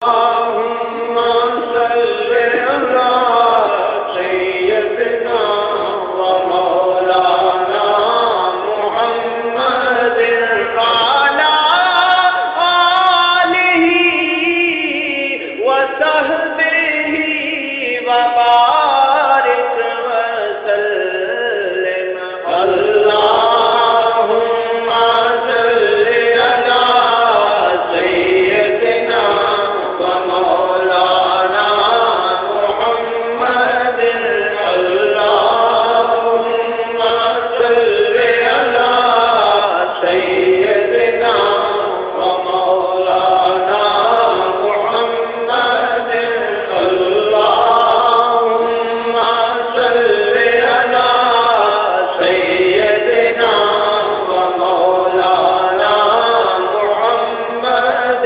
اللهم صل على سيدنا ومولانا محمد وعلى آله وصحبه وبارك وسلم اللهم صل على سيدنا ومولانا محمد اللهم صل على سيدنا ومولانا محمد اللهم صل على سيدنا ومولانا محمد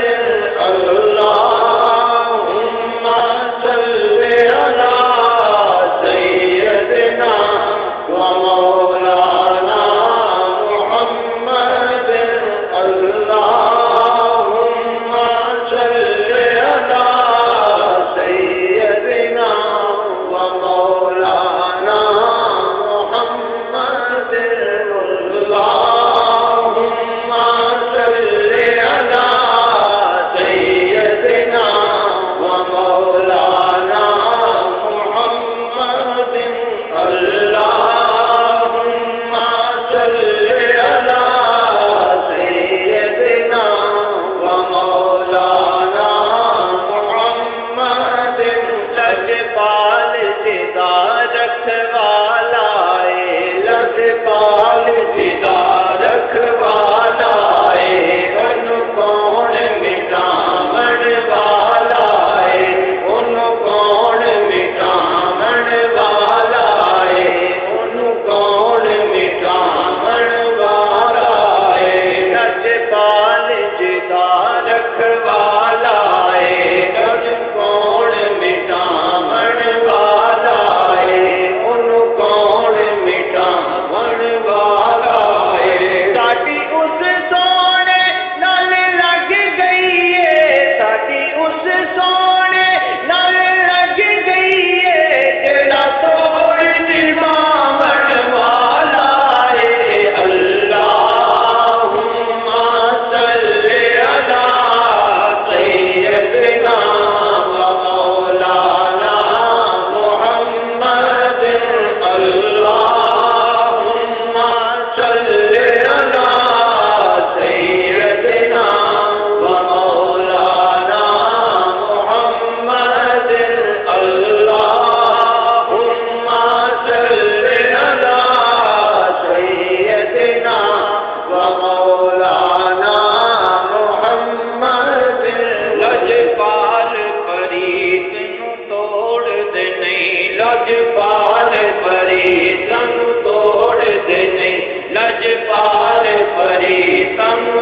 اللهم صل على سيدنا ومولانا محمد اللهم صل على سيدنا ومولانا محمد اللهم صل على سيدنا ومولانا محمد اللهم صل على سيدنا ومولانا محمد لجپال جدا رکھوالا لجپال جدا رکھوالا ان کون مٹاون والا ان کون مٹاون والا ان کون مٹاون والا لجپال جدا رکھوالا ان کون مٹاون والا ان کون مٹاون والا ساڈی اس سونے نال لگ گئی ہے ساڈی اس سونے نال لگ گئی ہے جڑا توڑ جماون والا ہے اللہم صل علی سیدنا ومولانا محمد اللہم صل علی سیدنا ومولانا محمد اللہم صل علی سیدنا ومولانا محمد لجپال پریت نو توڑ دے نہیں لجپال پریت نو توڑ دے نہیں لجپال پریت نو